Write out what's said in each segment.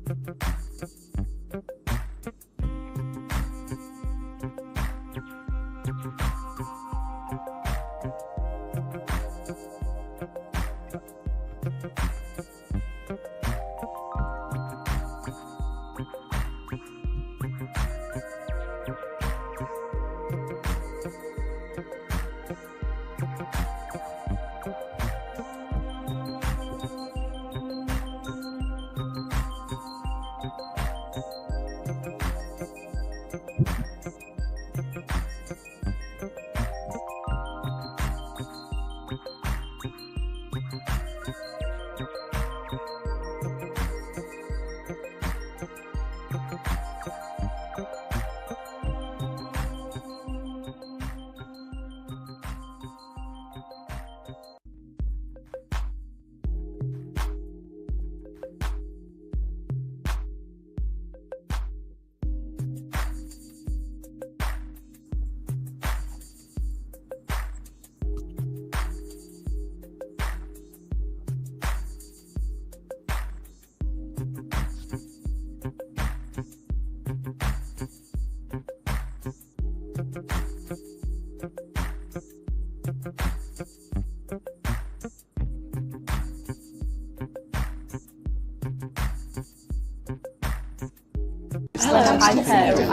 I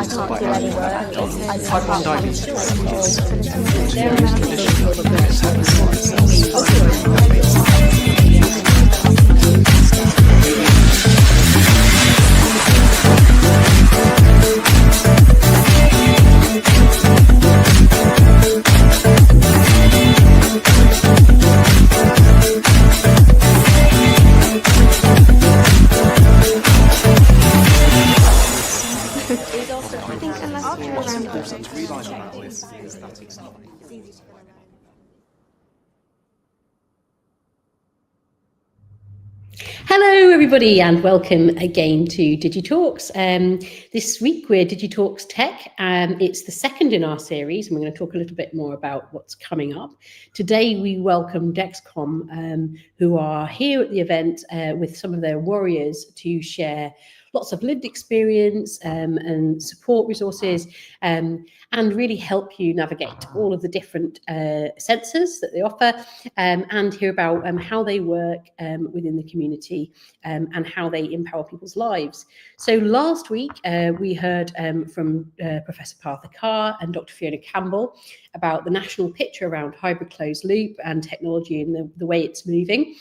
can't do any work. Type 1 diabetes. Hello everybody and welcome again to DigiTalks. This week we're DigiTalks Tech. It's the second in our series and we're going to talk a little bit more about what's coming up. Today we welcome Dexcom who are here at the event with some of their warriors to share lots of lived experience and support resources and really help you navigate all of the different sensors that they offer and hear about how they work within the community and how they empower people's lives. So last week we heard from Professor Partha Carr and Dr. Fiona Campbell about the national picture around hybrid closed loop and technology and the way it's moving.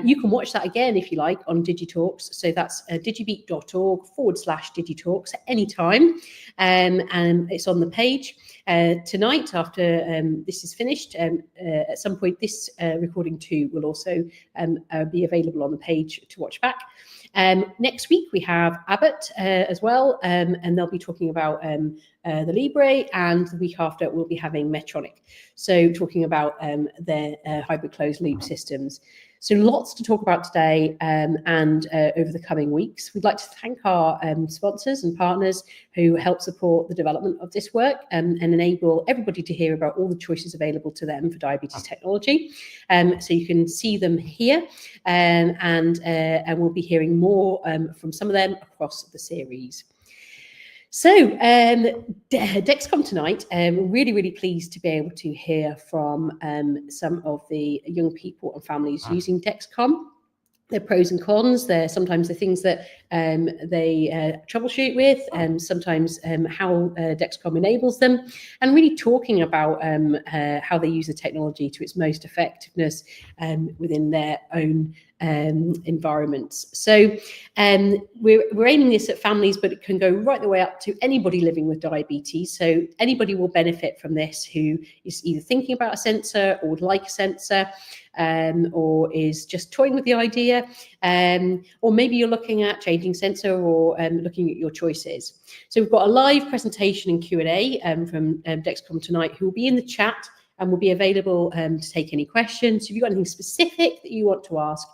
You can watch that again if you like on DigiTalks. So that's digibete.org/DigiTalks at any time. And it's on the page. Tonight, after this is finished, at some point this recording too will also be available on the page to watch back. Next week we have Abbott as well, and they'll be talking about the Libre, and the week after we'll be having Medtronic. So talking about their hybrid closed loop systems. So lots to talk about today and over the coming weeks. We'd like to thank our sponsors and partners who help support the development of this work and enable everybody to hear about all the choices available to them for diabetes technology. So you can see them here and we'll be hearing more from some of them across the series. So Dexcom tonight, we're really pleased to be able to hear from some of the young people and families using Dexcom. Their pros and cons, they're sometimes the things that they troubleshoot with, and sometimes how Dexcom enables them, and really talking about how they use the technology to its most effectiveness within their own environments. So we're aiming this at families, but it can go right the way up to anybody living with diabetes. So anybody will benefit from this who is either thinking about a sensor or would like a sensor, or is just toying with the idea, or maybe you're looking at changing sensor or looking at your choices. So we've got a live presentation and Q&A from Dexcom tonight, who will be in the chat and we'll be available to take any questions. If you've got anything specific that you want to ask,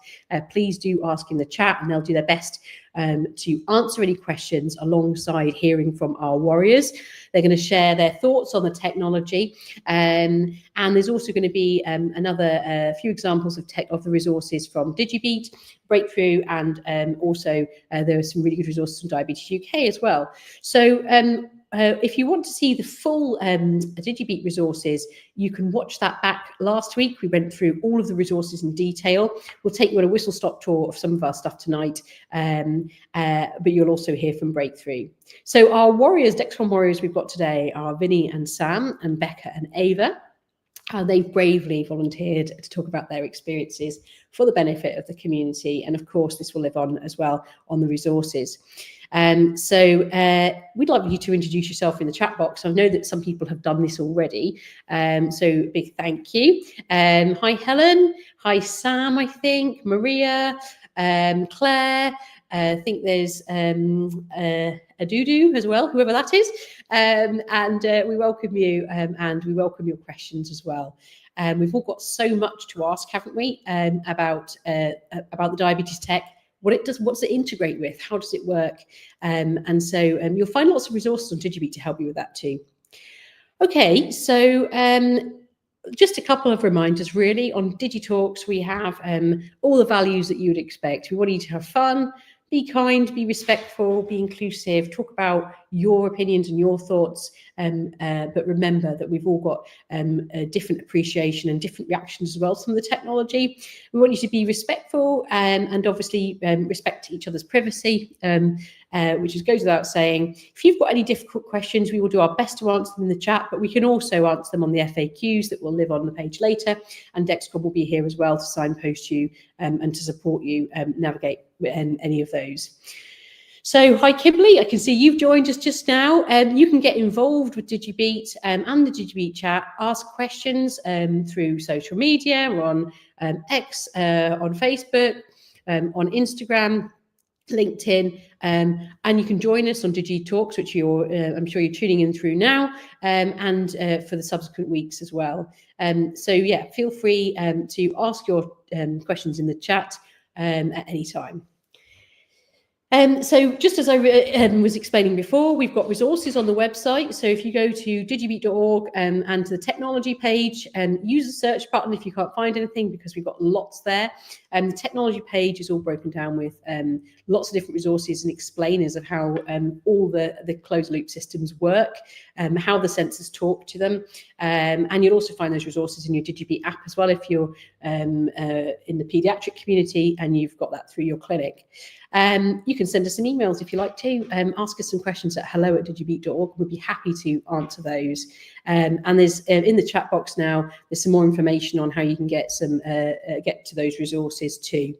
please do ask in the chat, and they'll do their best to answer any questions alongside hearing from our warriors. They're going to share their thoughts on the technology, and there's also going to be another few examples of the resources from DigiBete, Breakthrough, and also there are some really good resources from Diabetes UK as well. So if you want to see the full DigiBete resources, you can watch that back last week. We went through all of the resources in detail. We'll take you on a whistle-stop tour of some of our stuff tonight, but you'll also hear from Breakthrough. So our warriors, Dexcom Warriors we've got today are Vinny and Sam and Becca and Ava. They've bravely volunteered to talk about their experiences for the benefit of the community. And of course, this will live on as well on the resources. So we'd like you to introduce yourself in the chat box. I know that some people have done this already. So big thank you. Hi, Helen. Hi, Sam, I think. Maria, Claire. I think there's a Dudu as well, whoever that is. And we welcome you and we welcome your questions as well. We've all got so much to ask, haven't we, about the diabetes tech, what it does, what does it integrate with, how does it work? And so you'll find lots of resources on DigiBete to help you with that too. Okay, so just a couple of reminders really. On DigiTalks, we have all the values that you would expect. We want you to have fun, be kind, be respectful, be inclusive, talk about your opinions and your thoughts, but remember that we've all got a different appreciation and different reactions as well to some of the technology. We want you to be respectful and obviously respect each other's privacy, which goes without saying. If you've got any difficult questions, we will do our best to answer them in the chat, but we can also answer them on the FAQs that will live on the page later, and Dexcom will be here as well to signpost you and to support you navigate any of those. So hi Kimberly, I can see you've joined us just now. You can get involved with DigiBete and the DigiBete chat, ask questions through social media, or on X, on Facebook, on Instagram, LinkedIn, and you can join us on DigiTalks, which I'm sure you're tuning in through now, and for the subsequent weeks as well. So yeah, feel free to ask your questions in the chat at any time. So just as I was explaining before, we've got resources on the website. So if you go to digibete.org and to the technology page, use the search button if you can't find anything, because we've got lots there. The technology page is all broken down with lots of different resources and explainers of how all the closed loop systems work, how the sensors talk to them. And you'll also find those resources in your DigiBete app as well if you're in the pediatric community and you've got that through your clinic. You can send us some emails if you like to, ask us some questions at hello@digibete.org. We'll be happy to answer those. And there's in the chat box now, there's some more information on how you can get to those resources too.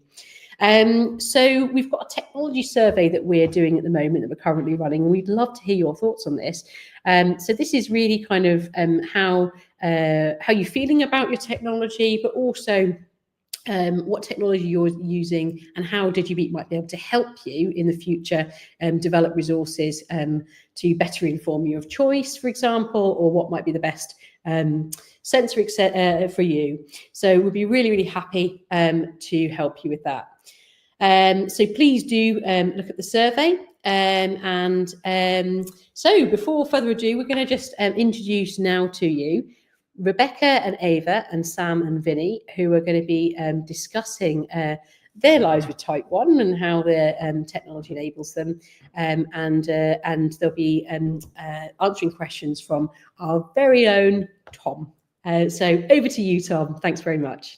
So we've got a technology survey that we're doing at the moment that we're currently running, and we'd love to hear your thoughts on this. So this is really kind of how you're feeling about your technology, but also what technology you're using and how DigiBete might be able to help you in the future develop resources to better inform you of choice, for example, or what might be the best sensor for you. So we'll be really, really happy to help you with that. So please do look at the survey. So before further ado, we're going to just introduce now to you Rebecca and Ava and Sam and Vinny, who are going to be discussing their lives with type 1 and how their technology enables them. And they'll be answering questions from our very own Tom. So over to you, Tom. Thanks very much.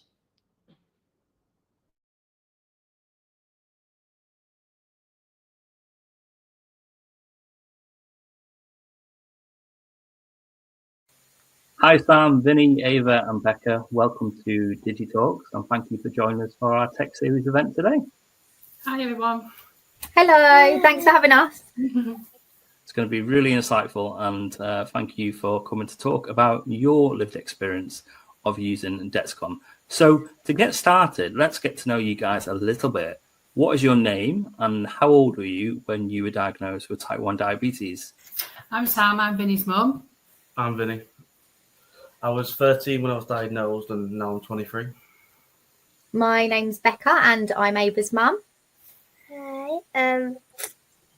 Hi Sam, Vinny, Ava and Becca, welcome to DigiTalks and thank you for joining us for our Tech Series event today. Hi everyone. Hello, thanks for having us. It's going to be really insightful and thank you for coming to talk about your lived experience of using Dexcom. So to get started, let's get to know you guys a little bit. What is your name and how old were you when you were diagnosed with type 1 diabetes? I'm Sam, I'm Vinny's mum. I'm Vinny. I was 13 when I was diagnosed, and now I'm 23. My name's Becca and I'm Ava's mum. Hi.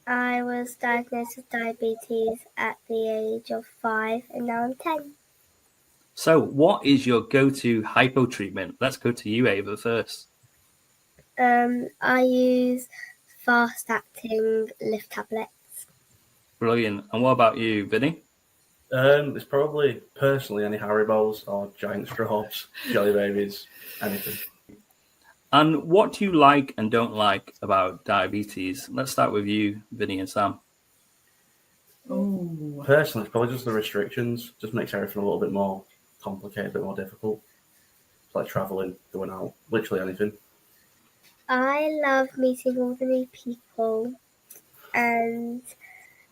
I was diagnosed with diabetes at the age of 5 and now I'm 10. So what is your go-to hypo treatment? Let's go to you, Ava, first. I use fast-acting lift tablets. Brilliant. And what about you, Vinny? It's probably personally any Haribos or giant straws, jelly babies, anything. And what do you like and don't like about diabetes? Let's start with you, Vinny and Sam. Oh, Personally, it's probably just the restrictions. Just makes everything a little bit more complicated, a bit more difficult. It's like traveling, going out, literally anything. I love meeting all the new people and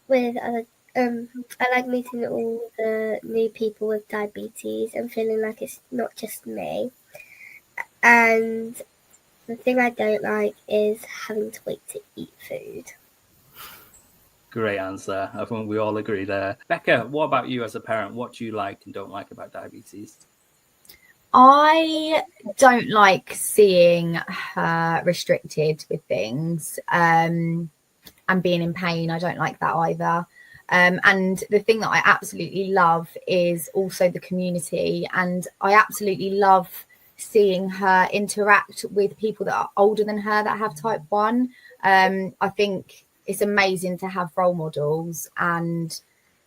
with other. I like meeting all the new people with diabetes and feeling like it's not just me. And the thing I don't like is having to wait to eat food. Great answer. I think we all agree there. Becca, what about you as a parent? What do you like and don't like about diabetes? I don't like seeing her restricted with things and being in pain. I don't like that either. And the thing that I absolutely love is also the community. And I absolutely love seeing her interact with people that are older than her that have type 1. I think it's amazing to have role models, and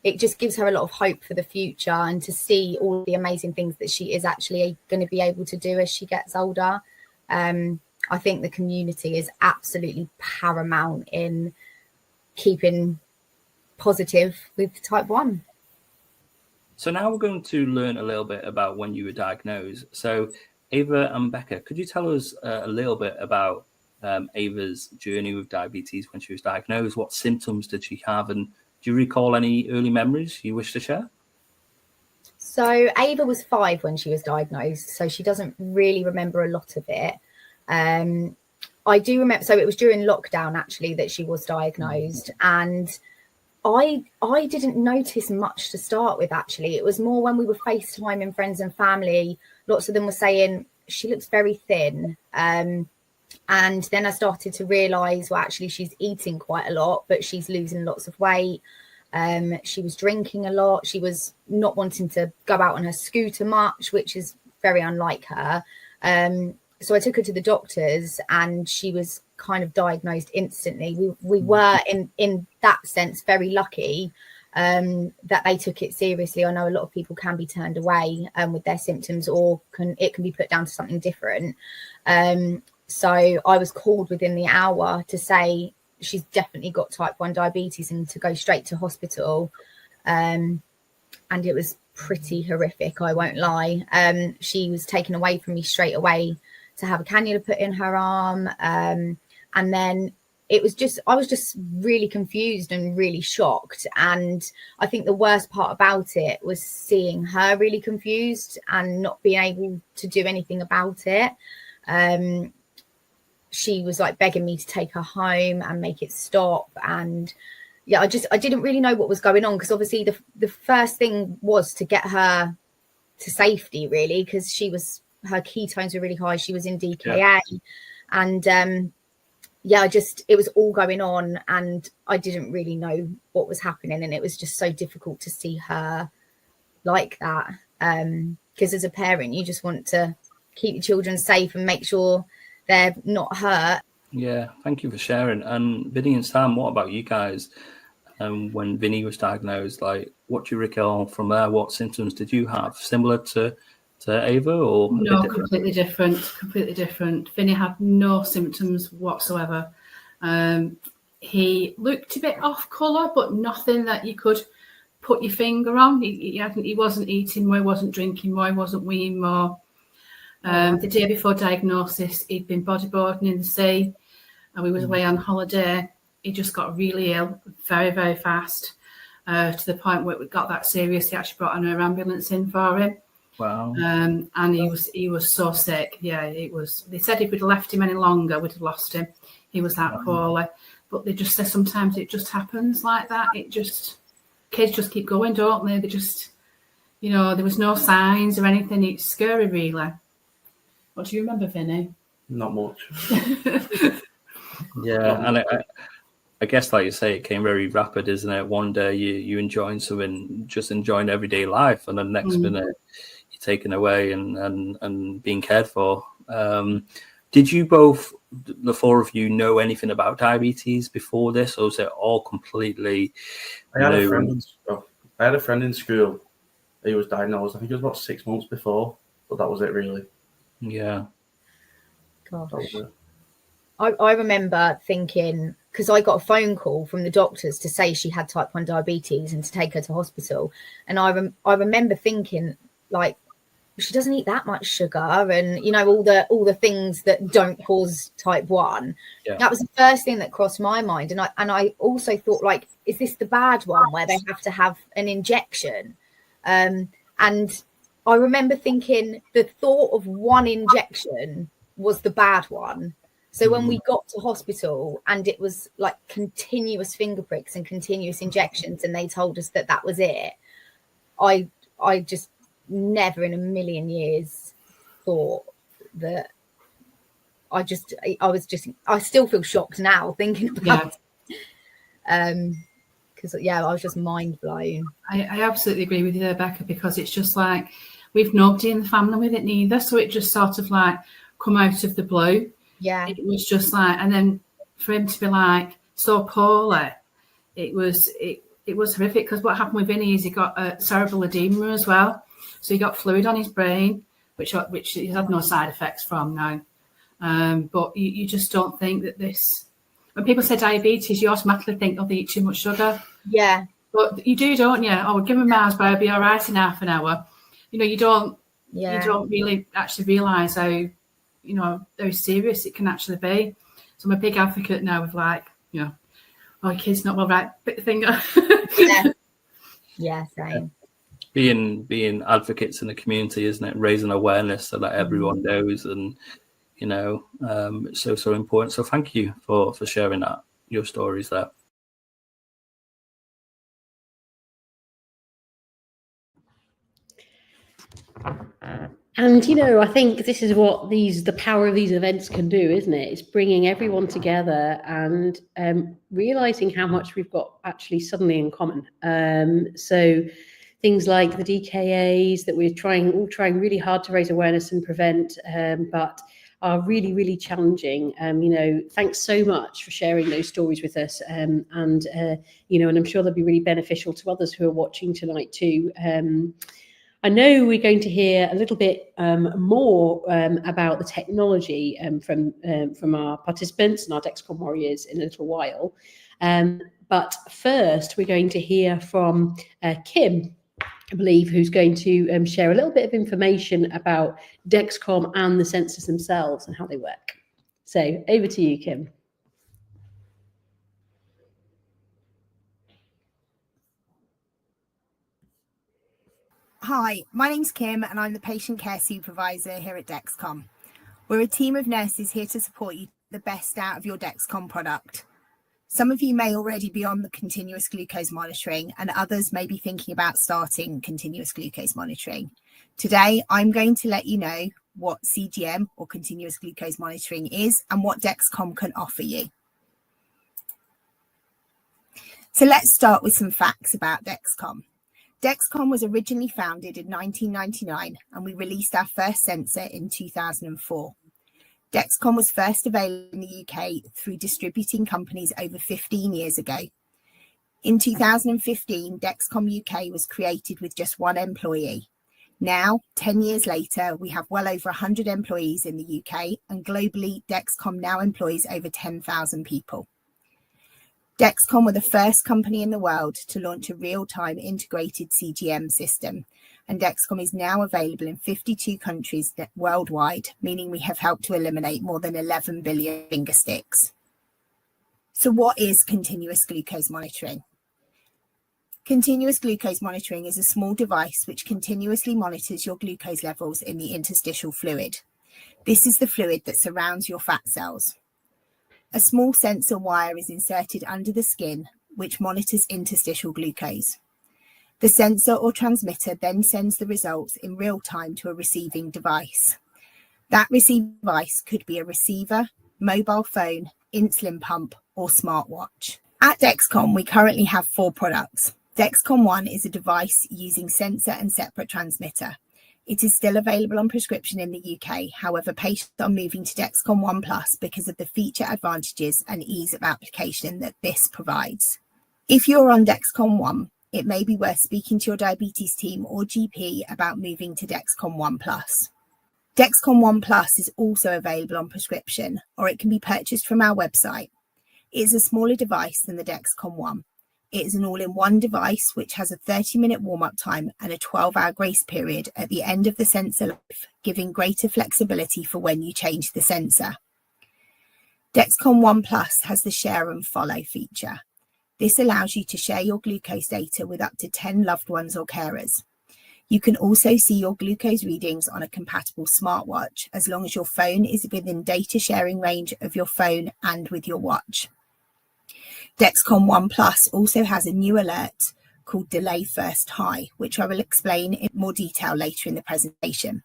it just gives her a lot of hope for the future and to see all the amazing things that she is actually going to be able to do as she gets older. I think the community is absolutely paramount in keeping positive with type 1. So now we're going to learn a little bit about when you were diagnosed. So Ava and Becca, could you tell us a little bit about Ava's journey with diabetes when she was diagnosed? What symptoms did she have? And do you recall any early memories you wish to share? So Ava was 5 when she was diagnosed, so she doesn't really remember a lot of it. I do remember, so it was during lockdown actually that she was diagnosed, and I didn't notice much to start with actually. It was more when we were FaceTiming friends and family, lots of them were saying she looks very thin. And then I started to realise, well, actually she's eating quite a lot, but she's losing lots of weight. She was drinking a lot. She was not wanting to go out on her scooter much, which is very unlike her. So I took her to the doctors and she was kind of diagnosed instantly. We were in that sense very lucky that they took it seriously. I know a lot of people can be turned away with their symptoms, or it can be put down to something different. So I was called within the hour to say she's definitely got type 1 diabetes and to go straight to hospital. And it was pretty horrific, I won't lie. She was taken away from me straight away to have a cannula put in her arm. And then I was just really confused and really shocked. And I think the worst part about it was seeing her really confused and not being able to do anything about it. She was like begging me to take her home and make it stop. And yeah, I didn't really know what was going on, because obviously the first thing was to get her to safety, really, because her ketones were really high. She was in DKA. Yeah. And it was all going on and I didn't really know what was happening. And it was just so difficult to see her like that. Because as a parent, you just want to keep your children safe and make sure they're not hurt. Yeah, thank you for sharing. And Vinny and Sam, what about you guys? When Vinny was diagnosed, like, what do you recall from there? What symptoms did you have? Similar to Ava, or no, completely different. Vinny had no symptoms whatsoever. He looked a bit off colour, but nothing that you could put your finger on. He wasn't eating more, he wasn't drinking more, he wasn't weeing more. The day before diagnosis, he'd been bodyboarding in the sea and we was away on holiday. He just got really ill very, very fast, to the point where it got that serious. He actually brought an ambulance in for him. Wow. And he was so sick. Yeah, it was. They said if we'd left him any longer, we'd have lost him. He was that poorly. But they just say sometimes it just happens like that. Kids just keep going, don't they? They just You know, there was no signs or anything. It's scary, really. What do you remember, Vinny? Not much. Yeah, and I guess, like you say, it came very rapid, isn't it? One day you enjoying something, just enjoying everyday life, and then next minute you're taken away and being cared for. Did you both, the four of you, know anything about diabetes before this, or was it all completely I had new? a friend in school. He was diagnosed. I think it was about 6 months before, but that was it, really. Yeah. Gosh. That was it. I remember thinking, because I got a phone call from the doctors to say she had type 1 diabetes and to take her to hospital. And I remember thinking, like, she doesn't eat that much sugar, and, you know, all the things that don't cause type 1. Yeah. That was the first thing that crossed my mind. And I also thought, like, is this the bad one where they have to have an injection? And I remember thinking the thought of one injection was the bad one. So when we got to hospital and it was like continuous finger pricks and continuous injections, and they told us that that was it, I just never in a million years thought that. I still feel shocked now thinking about it. Because I was just mind blown. I absolutely agree with you there, Becca, because it's just like we've nobody in the family with it neither. So it just sort of like come out of the blue. Yeah. It was just like, and then for him to be like so poorly, it was horrific, because what happened with Vinny is he got a cerebral edema as well. So he got fluid on his brain, which he had no side effects from now. But you just don't think that this, when people say diabetes, you automatically think, oh, they eat too much sugar. Yeah. But you do, don't you? Oh, we'll give him a Mars bar, be all right in half an hour. You know, you don't really actually realise how serious it can actually be. So I'm a big advocate now of, like, you know, oh, kids not well, right, bit the finger. Yeah, same. Being advocates in the community, isn't it? Raising awareness so that everyone knows, and you know, it's so important. So thank you for sharing your stories there. And, you know, I think this is what the power of these events can do, isn't it? It's bringing everyone together and realizing how much we've got actually suddenly in common. So things like the DKAs that we're all trying really hard to raise awareness and prevent, but are really, really challenging. You know, thanks so much for sharing those stories with us. And I'm sure they'll be really beneficial to others who are watching tonight too. I know we're going to hear a little bit more about the technology from our participants and our Dexcom Warriors in a little while. But first, we're going to hear from Kim, I believe, who's going to share a little bit of information about Dexcom and the sensors themselves and how they work. So over to you, Kim. Hi, my name's Kim and I'm the Patient Care Supervisor here at Dexcom. We're a team of nurses here to support you the best out of your Dexcom product. Some of you may already be on the continuous glucose monitoring, and others may be thinking about starting continuous glucose monitoring. Today, I'm going to let you know what CGM or continuous glucose monitoring is and what Dexcom can offer you. So let's start with some facts about Dexcom. Dexcom was originally founded in 1999 and we released our first sensor in 2004. Dexcom was first available in the UK through distributing companies over 15 years ago. In 2015, Dexcom UK was created with just one employee. Now, 10 years later, we have well over 100 employees in the UK, and globally, Dexcom now employs over 10,000 people. Dexcom were the first company in the world to launch a real-time integrated CGM system, and Dexcom is now available in 52 countries worldwide, meaning we have helped to eliminate more than 11 billion finger sticks. So what is continuous glucose monitoring? Continuous glucose monitoring is a small device which continuously monitors your glucose levels in the interstitial fluid. This is the fluid that surrounds your fat cells. A small sensor wire is inserted under the skin, which monitors interstitial glucose. The sensor or transmitter then sends the results in real time to a receiving device. That receiving device could be a receiver, mobile phone, insulin pump, or smartwatch. At Dexcom, we currently have 4 products. Dexcom One is a device using sensor and separate transmitter. It is still available on prescription in the UK. However, patients are moving to Dexcom One Plus because of the feature advantages and ease of application that this provides. If you're on Dexcom One, it may be worth speaking to your diabetes team or GP about moving to Dexcom One Plus. Dexcom One Plus is also available on prescription, or it can be purchased from our website. It is a smaller device than the Dexcom One. It is an all-in-one device which has a 30-minute warm-up time and a 12-hour grace period at the end of the sensor life, giving greater flexibility for when you change the sensor. Dexcom One Plus has the share and follow feature. This allows you to share your glucose data with up to 10 loved ones or carers. You can also see your glucose readings on a compatible smartwatch as long as your phone is within data sharing range of your phone and with your watch. Dexcom One Plus also has a new alert called Delay First High, which I will explain in more detail later in the presentation.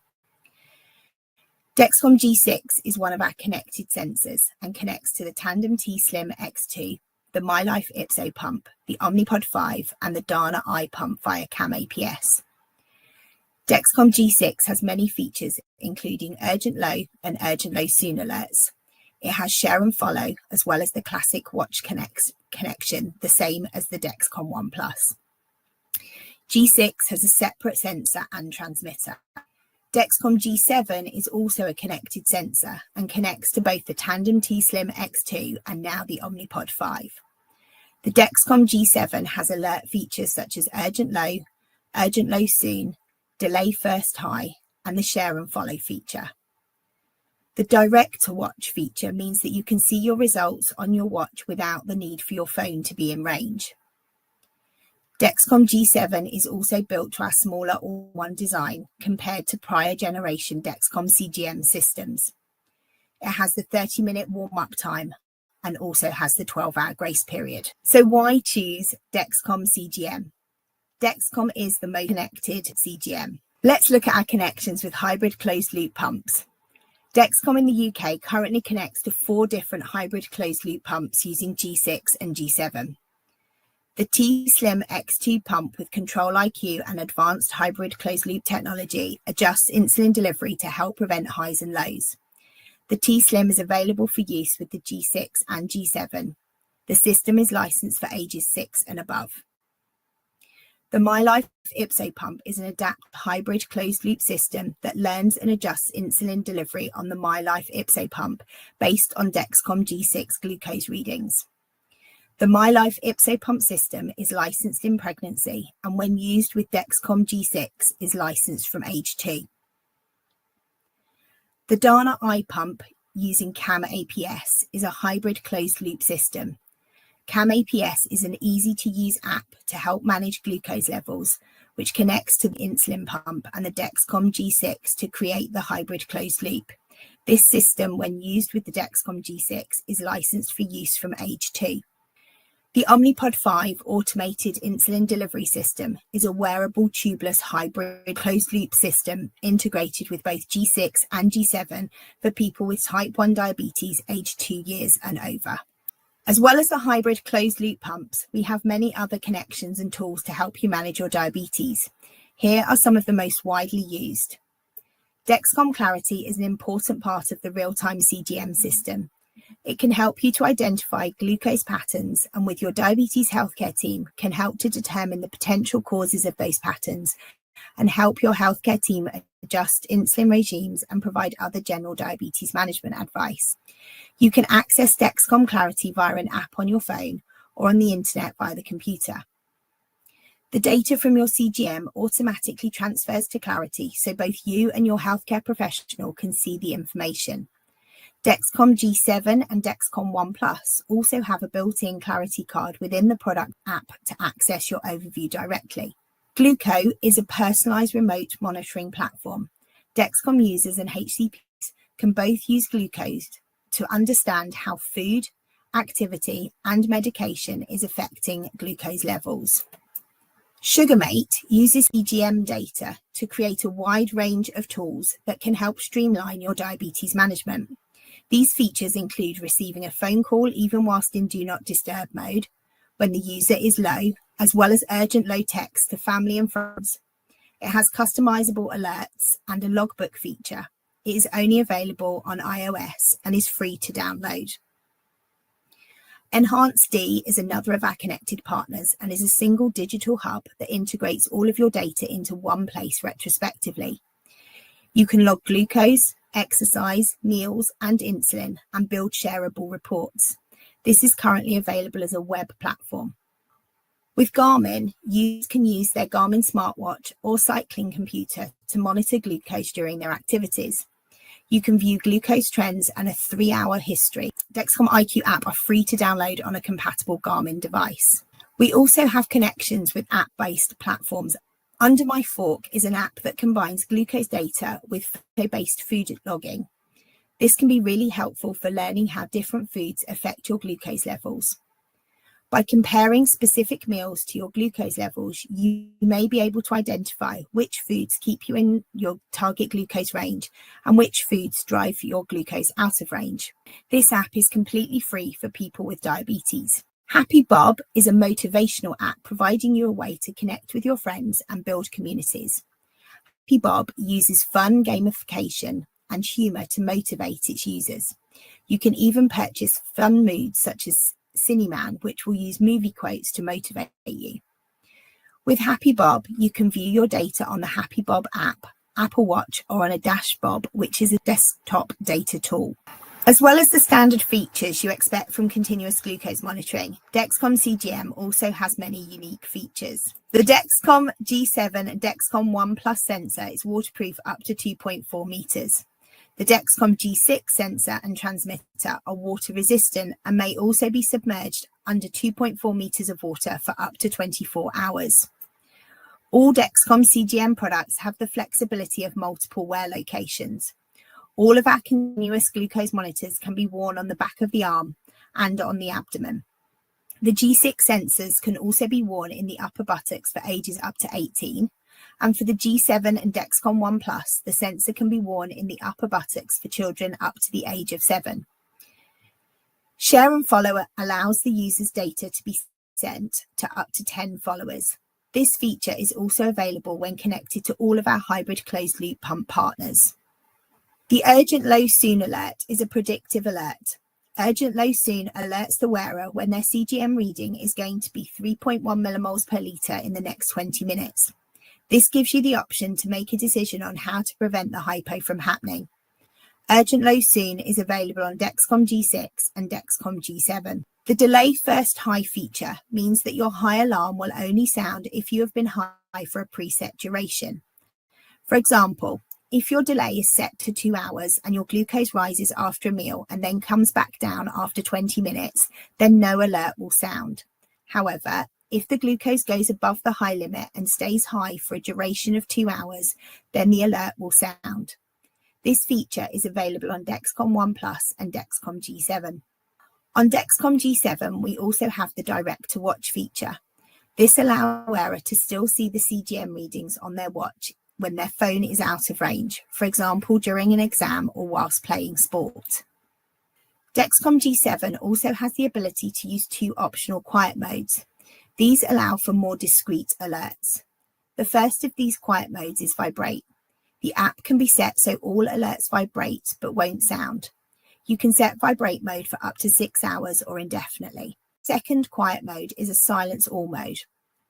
Dexcom G6 is one of our connected sensors and connects to the Tandem T-Slim X2, the MyLife Ipso pump, the Omnipod 5 and the Dana I pump via CAM APS. Dexcom G6 has many features, including urgent low and urgent low soon alerts. It has share and follow, as well as the classic watch connection, the same as the Dexcom One Plus. G6 has a separate sensor and transmitter. Dexcom G7 is also a connected sensor and connects to both the Tandem T-Slim X2 and now the Omnipod 5. The Dexcom G7 has alert features such as urgent low soon, delay first high, and the share and follow feature. The direct to watch feature means that you can see your results on your watch without the need for your phone to be in range. Dexcom G7 is also built to our smaller all-in-one design compared to prior generation Dexcom CGM systems. It has the 30-minute warm-up time and also has the 12-hour grace period. So why choose Dexcom CGM? Dexcom is the most connected CGM. Let's look at our connections with hybrid closed-loop pumps. Dexcom in the UK currently connects to 4 different hybrid closed-loop pumps using G6 and G7. The T-Slim X2 pump with Control IQ and advanced hybrid closed-loop technology adjusts insulin delivery to help prevent highs and lows. The T-Slim is available for use with the G6 and G7. The system is licensed for ages 6 and above. The MyLife Ipso pump is an adapted hybrid closed-loop system that learns and adjusts insulin delivery on the MyLife Ipso pump based on Dexcom G6 glucose readings. The MyLife Ipso pump system is licensed in pregnancy and when used with Dexcom G6 is licensed from age 2. The Dana I pump using CAM APS is a hybrid closed-loop system. CAM APS is an easy-to-use app to help manage glucose levels, which connects to the insulin pump and the Dexcom G6 to create the hybrid closed loop. This system, when used with the Dexcom G6, is licensed for use from age 2. The Omnipod 5 automated insulin delivery system is a wearable tubeless hybrid closed-loop system integrated with both G6 and G7 for people with type 1 diabetes aged 2 years and over. As well as the hybrid closed-loop pumps, we have many other connections and tools to help you manage your diabetes. Here are some of the most widely used. Dexcom Clarity is an important part of the real-time CGM system. It can help you to identify glucose patterns and with your diabetes healthcare team can help to determine the potential causes of those patterns and help your healthcare team adjust insulin regimes and provide other general diabetes management advice. You can access Dexcom Clarity via an app on your phone or on the internet via the computer. The data from your CGM automatically transfers to Clarity so both you and your healthcare professional can see the information. Dexcom G7 and Dexcom One Plus also have a built-in Clarity card within the product app to access your overview directly. Gluco is a personalized remote monitoring platform. Dexcom users and HCPs can both use glucose to understand how food, activity, and medication is affecting glucose levels. SugarMate uses CGM data to create a wide range of tools that can help streamline your diabetes management. These features include receiving a phone call even whilst in Do Not Disturb mode when the user is low, as well as urgent low text to family and friends. It has customizable alerts and a logbook feature. It is only available on iOS and is free to download. Enhanced D is another of our connected partners and is a single digital hub that integrates all of your data into one place retrospectively. You can log glucose, exercise, meals, and insulin and build shareable reports. This is currently available as a web platform. With Garmin, users can use their Garmin smartwatch or cycling computer to monitor glucose during their activities. You can view glucose trends and a 3-hour history. Dexcom IQ app are free to download on a compatible Garmin device. We also have connections with app-based platforms. Under My Fork is an app that combines glucose data with photo-based food logging. This can be really helpful for learning how different foods affect your glucose levels. By comparing specific meals to your glucose levels, you may be able to identify which foods keep you in your target glucose range and which foods drive your glucose out of range. This app is completely free for people with diabetes. Happy Bob is a motivational app providing you a way to connect with your friends and build communities. Happy Bob uses fun gamification and humour to motivate its users. You can even purchase fun moods such as Cineman, which will use movie quotes to motivate you. With Happy Bob, you can view your data on the Happy Bob app, Apple Watch, or on a Dash Bob, which is a desktop data tool. As well as the standard features you expect from continuous glucose monitoring, Dexcom CGM also has many unique features. The Dexcom G7 and Dexcom One Plus sensor is waterproof up to 2.4 meters. The Dexcom G6 sensor and transmitter are water resistant and may also be submerged under 2.4 meters of water for up to 24 hours. All Dexcom CGM products have the flexibility of multiple wear locations. All of our continuous glucose monitors can be worn on the back of the arm and on the abdomen. The G6 sensors can also be worn in the upper buttocks for ages up to 18. And for the G7 and Dexcom One Plus, the sensor can be worn in the upper buttocks for children up to the age of 7. Share and Follow allows the user's data to be sent to up to 10 followers. This feature is also available when connected to all of our hybrid closed-loop pump partners. The Urgent Low Soon alert is a predictive alert. Urgent Low Soon alerts the wearer when their CGM reading is going to be 3.1 millimoles per litre in the next 20 minutes. This gives you the option to make a decision on how to prevent the hypo from happening. Urgent Low Soon is available on Dexcom G6 and Dexcom G7. The Delay First High feature means that your high alarm will only sound if you have been high for a preset duration. For example, if your delay is set to 2 hours and your glucose rises after a meal and then comes back down after 20 minutes, then no alert will sound. However, if the glucose goes above the high limit and stays high for a duration of 2 hours, then the alert will sound. This feature is available on Dexcom One Plus and Dexcom G7. On Dexcom G7, we also have the Direct to Watch feature. This allows the wearer to still see the CGM readings on their watch when their phone is out of range, for example, during an exam or whilst playing sport. Dexcom G7 also has the ability to use 2 optional quiet modes. These allow for more discreet alerts. The first of these quiet modes is vibrate. The app can be set so all alerts vibrate but won't sound. You can set vibrate mode for up to 6 hours or indefinitely. Second quiet mode is a silence all mode.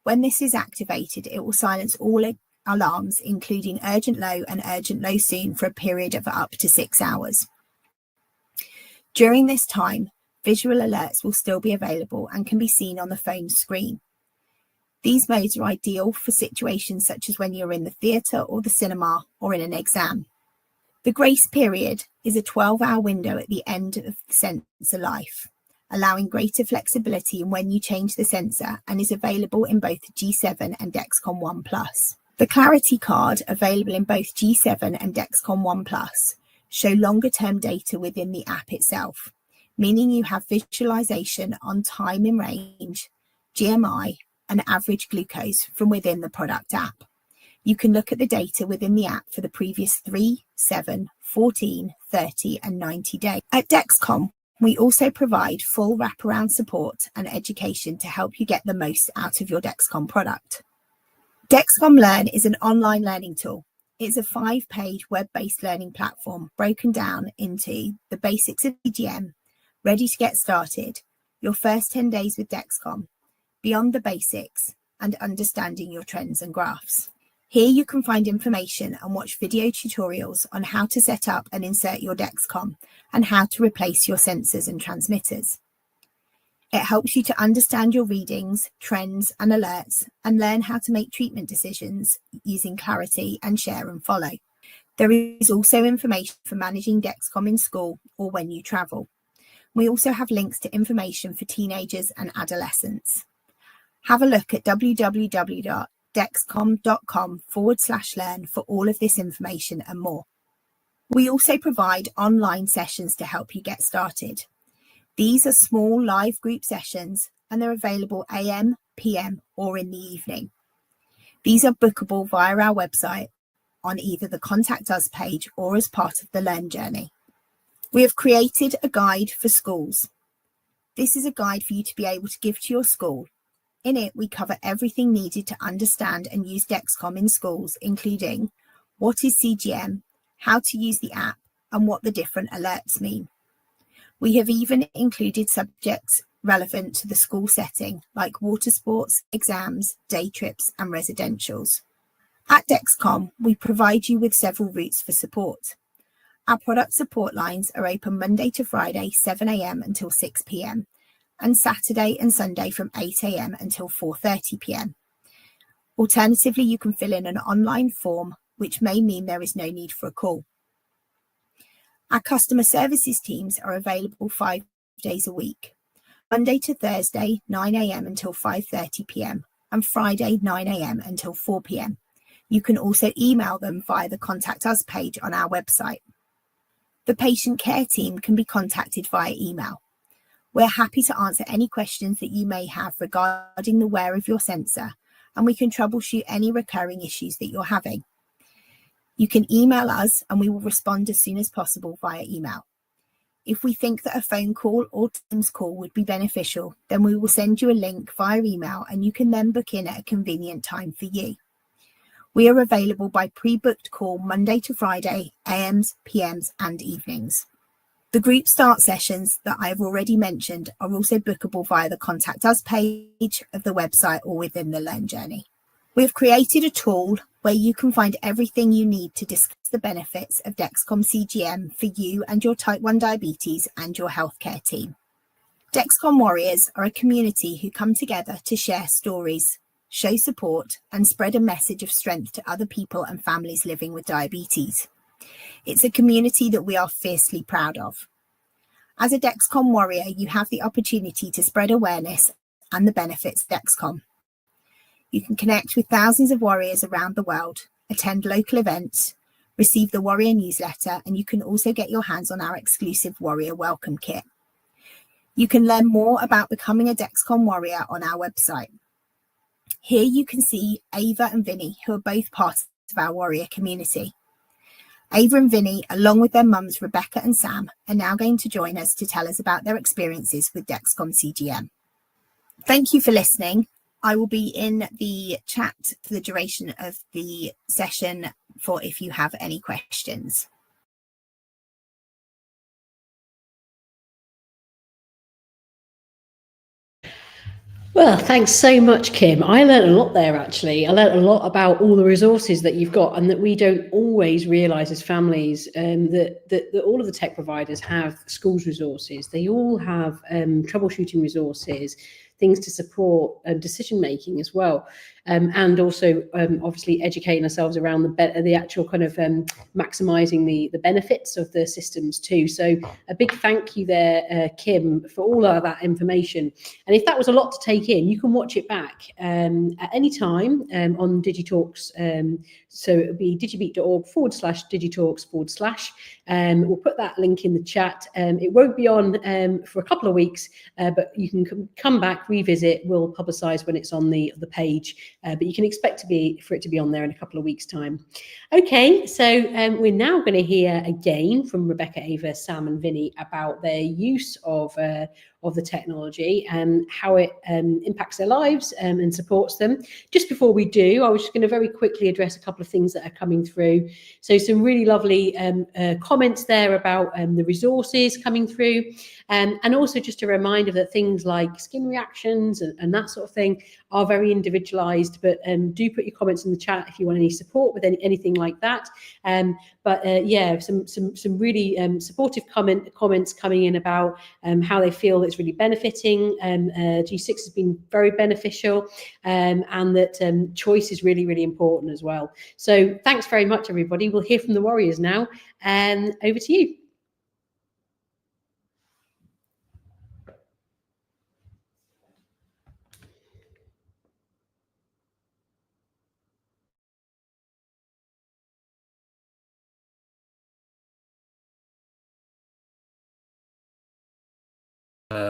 When this is activated, it will silence all alarms, including urgent low and urgent low soon, for a period of up to 6 hours. During this time, visual alerts will still be available and can be seen on the phone screen. These modes are ideal for situations such as when you're in the theatre or the cinema or in an exam. The grace period is a 12-hour window at the end of the sensor life, allowing greater flexibility in when you change the sensor, and is available in both G7 and Dexcom One Plus. The Clarity Card, available in both G7 and Dexcom One Plus, show longer-term data within the app itself, meaning you have visualization on time in range, GMI, and average glucose from within the product app. You can look at the data within the app for the previous 3, 7, 14, 30 and 90 days. At Dexcom, we also provide full wraparound support and education to help you get the most out of your Dexcom product. Dexcom Learn is an online learning tool. It's a 5-page web-based learning platform broken down into the basics of CGM, ready to get started, your first 10 days with Dexcom, beyond the basics, and understanding your trends and graphs. Here you can find information and watch video tutorials on how to set up and insert your Dexcom and how to replace your sensors and transmitters. It helps you to understand your readings, trends and alerts and learn how to make treatment decisions using clarity and share and follow. There is also information for managing Dexcom in school or when you travel. We also have links to information for teenagers and adolescents. Have a look at www.dexcom.com/learn for all of this information and more. We also provide online sessions to help you get started. These are small live group sessions and they're available AM, PM or in the evening. These are bookable via our website on either the Contact Us page or as part of the Learn journey. We have created a guide for schools. This is a guide for you to be able to give to your school. In it, we cover everything needed to understand and use Dexcom in schools, including what is CGM, how to use the app, and what the different alerts mean. We have even included subjects relevant to the school setting, like water sports, exams, day trips, and residentials. At Dexcom, we provide you with several routes for support. Our product support lines are open Monday to Friday, 7 AM until 6 PM, and Saturday and Sunday from 8 AM until 4:30 PM. Alternatively, you can fill in an online form, which may mean there is no need for a call. Our customer services teams are available 5 days a week, Monday to Thursday, 9 AM until 5:30 PM, and Friday, 9 AM until 4 PM. You can also email them via the Contact Us page on our website. The patient care team can be contacted via email. We're happy to answer any questions that you may have regarding the wear of your sensor, and we can troubleshoot any recurring issues that you're having. You can email us and we will respond as soon as possible via email. If we think that a phone call or Teams call would be beneficial, then we will send you a link via email and you can then book in at a convenient time for you. We are available by pre-booked call Monday to Friday, AMs, PMs and evenings. The group start sessions that I have already mentioned are also bookable via the Contact Us page of the website or within the Learn journey. We have created a tool where you can find everything you need to discuss the benefits of Dexcom CGM for you and your type 1 diabetes and your healthcare team. Dexcom Warriors are a community who come together to share stories, show support and spread a message of strength to other people and families living with diabetes. It's a community that we are fiercely proud of. As a Dexcom warrior, you have the opportunity to spread awareness and the benefits of Dexcom. You can connect with thousands of warriors around the world, attend local events, receive the warrior newsletter, and you can also get your hands on our exclusive warrior welcome kit. You can learn more about becoming a Dexcom warrior on our website. Here you can see Ava and Vinny, who are both part of our warrior community. Ava and Vinny, along with their mums Rebecca and Sam, are now going to join us to tell us about their experiences with Dexcom CGM. Thank you for listening. I will be in the chat for the duration of the session for if you have any questions. Well, thanks so much, Kim. I learned a lot there, actually. I learned a lot about all the resources that you've got and that we don't always realise as families that all of the tech providers have schools resources. They all have troubleshooting resources, things to support decision making as well, and also obviously educating ourselves around the actual kind of maximising the benefits of the systems too. So a big thank you there, Kim, for all of that information. And if that was a lot to take in, you can watch it back at any time on DigiTalks. So it would be digibete.org/DigiTalks/. We'll put that link in the chat. It won't be on for a couple of weeks, but you can come back back, revisit. We'll publicise when it's on the page, but you can expect for it to be on there in a couple of weeks' time. Okay, so we're now going to hear again from Rebecca, Ava, Sam, and Vinny about their use of the technology and how it impacts their lives and supports them. Just before we do, I was just going to very quickly address a couple of things that are coming through. So some really lovely comments there about the resources coming through, and also just a reminder that things like skin reactions and that sort of thing are very individualized, but do put your comments in the chat if you want any support with anything like that. Yeah, some really supportive comments coming in about how they feel it's really benefiting. G6 has been very beneficial, and that choice is really, really important as well. So thanks very much, everybody. We'll hear from the Warriors now. Over to you.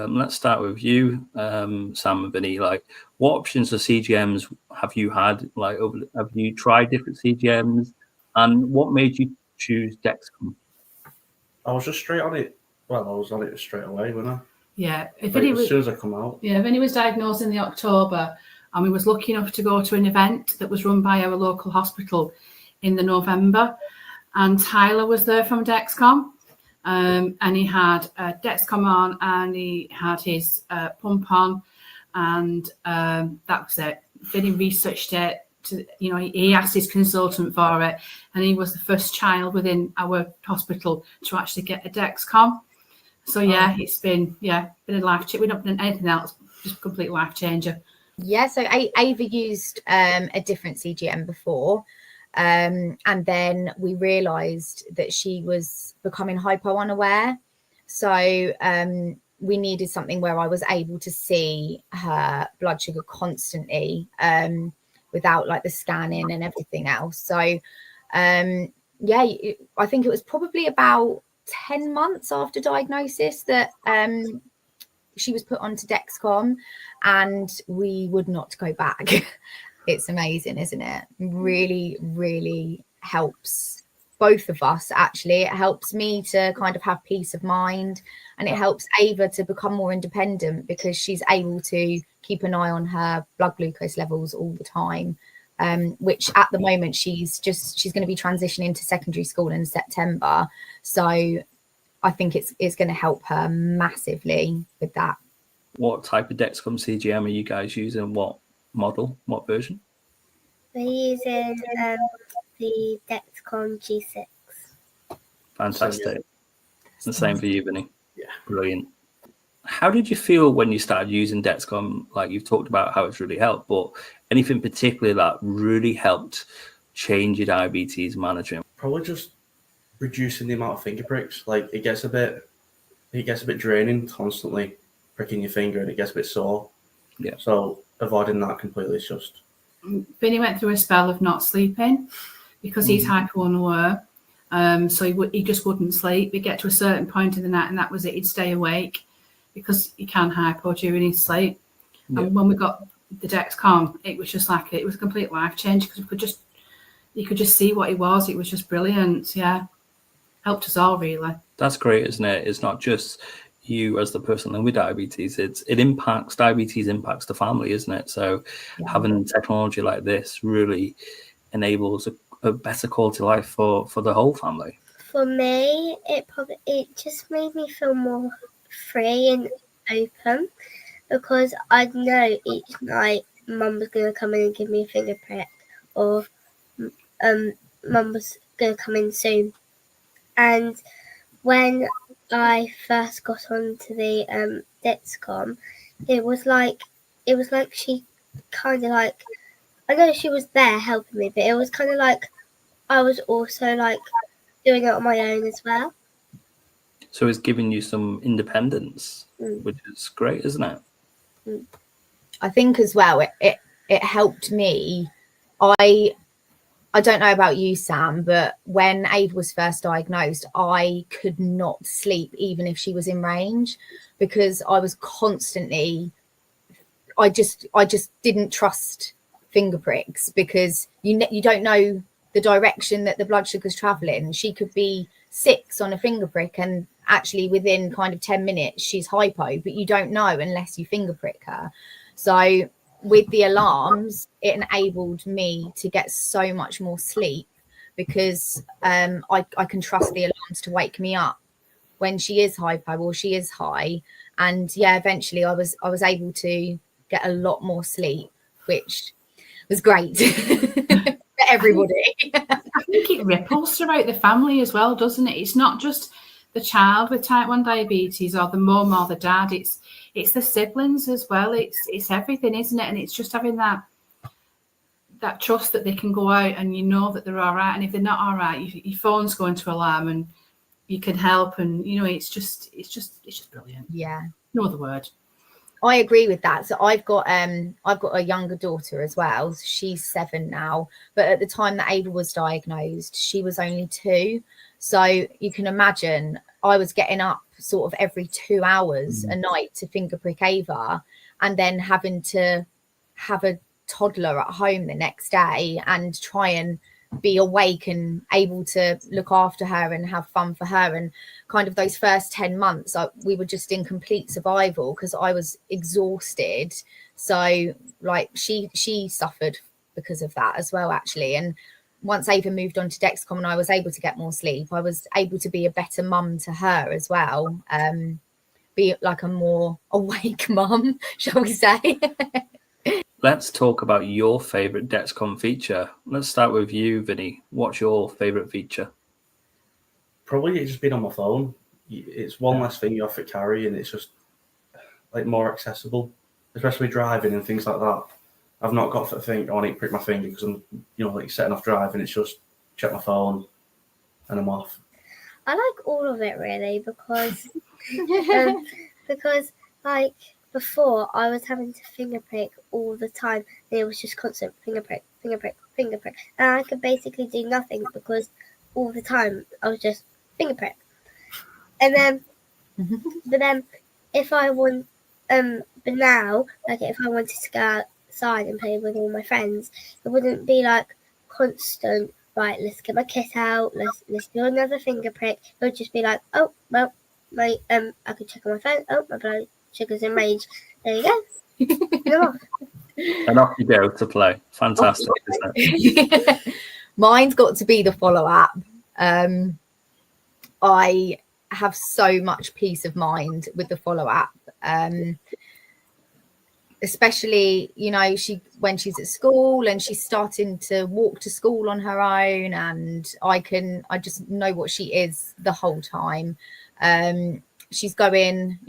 Let's start with you, Sam and Vinny. Like, what options of CGMs have you had? Like, have you tried different CGMs, and what made you choose Dexcom? I was just straight on it. Well, I was on it straight away, wasn't I? Yeah, as soon as I come out. Yeah, Vinny was diagnosed in the October, and we was lucky enough to go to an event that was run by our local hospital in the November, and Tyler was there from Dexcom. And he had Dexcom on, and he had his pump on, and that was it. Vinny researched it. He asked his consultant for it, and he was the first child within our hospital to actually get a Dexcom. So yeah, it's been a life change. We've not done anything else, just a complete life changer. Yeah, so Ava used a different CGM before. And then we realised that she was becoming hypo-unaware. So we needed something where I was able to see her blood sugar constantly without like the scanning and everything else. So I think it was probably about 10 months after diagnosis that she was put onto Dexcom, and we would not go back. It's amazing, isn't it? Really, really helps both of us, actually. It helps me to kind of have peace of mind, and it helps Ava to become more independent because she's able to keep an eye on her blood glucose levels all the time, which at the moment she's going to be transitioning to secondary school in September. So I think it's going to help her massively with that. What type of Dexcom CGM are you guys using? What model? What version? We're using the Dexcom G6. Fantastic. The same for you, Vinny. Yeah. Brilliant. How did you feel when you started using Dexcom? Like, you've talked about how it's really helped, but anything particularly that really helped change your diabetes management? Probably just reducing the amount of finger pricks. Like, it gets a bit draining constantly pricking your finger, and it gets a bit sore. Yeah. So avoiding that completely is just. Vinny went through a spell of not sleeping because he's hypo-unaware. So he just wouldn't sleep. He'd get to a certain point in the night, and that was it. He'd stay awake because he can hypo during his sleep. Yeah. And when we got the Dexcom, it was just like it was a complete life change because you could just see what he was. It was just brilliant. Yeah, helped us all really. That's great, isn't it? It's not just you as the person living with diabetes. Diabetes impacts the family, isn't it? So having technology like this really enables a better quality life for the whole family. For me, it just made me feel more free and open, because I'd know each night Mum was going to come in and give me a finger prick, or Mum was going to come in soon. And when I first got onto the Dexcom, it was like she kind of like, I know she was there helping me, but it was kind of like I was also like doing it on my own as well. So it's giving you some independence, which is great, isn't it? I think as well, it helped me. I don't know about you, Sam, but when Ava was first diagnosed, I could not sleep even if she was in range, because I was constantly I just didn't trust finger pricks because you don't know the direction that the blood sugar's traveling. She could be 6 on a finger prick and actually within kind of 10 minutes she's hypo, but you don't know unless you finger prick her. So with the alarms, it enabled me to get so much more sleep because I can trust the alarms to wake me up when she is hypo or she is high. And yeah, eventually I was able to get a lot more sleep, which was great for everybody. I think it ripples throughout the family as well, doesn't it? It's not just the child with type 1 diabetes or the mum or the dad. It's the siblings as well. It's everything, isn't it? And it's just having that trust that they can go out and you know that they're all right. And if they're not all right, your phone's going to alarm and you can help. And you know, it's just brilliant. Yeah, no other word. I agree with that. So I've got a younger daughter as well. She's 7 now, but at the time that Ava was diagnosed, she was only 2. So you can imagine I was getting up sort of every 2 hours a night to finger prick Ava, and then having to have a toddler at home the next day and try and be awake and able to look after her and have fun for her. And kind of those first 10 months we were just in complete survival because I was exhausted. So like she suffered because of that as well, actually. And once Ava moved on to Dexcom and I was able to get more sleep, I was able to be a better mum to her as well, be like a more awake mum, shall we say. Let's talk about your favorite Dexcom feature. Let's start with you, Vinny. What's your favorite feature? Probably it's just been on my phone. It's one less thing you have to carry, and it's just like more accessible, especially driving and things like that. I've not got to think, I need to prick my finger because I'm, like setting off driving. It's just check my phone and I'm off. I like all of it really because like before I was having to finger prick all the time. And it was just constant finger prick, finger prick, finger prick, and I could basically do nothing because all the time I was just finger prick. And then, but then if I want, but now like if I wanted to go outside and play with all my friends, it wouldn't be like constant. Right, let's get my kit out. Let's do another finger prick. It would just be like, oh well, my I could check on my phone. Oh, my blood sugar's in range. There you go. And off you go to play. Fantastic, isn't it? Mine's got to be the follow app. I have so much peace of mind with the follow app. Especially, when she's at school and she's starting to walk to school on her own, and I just know what she is the whole time. You're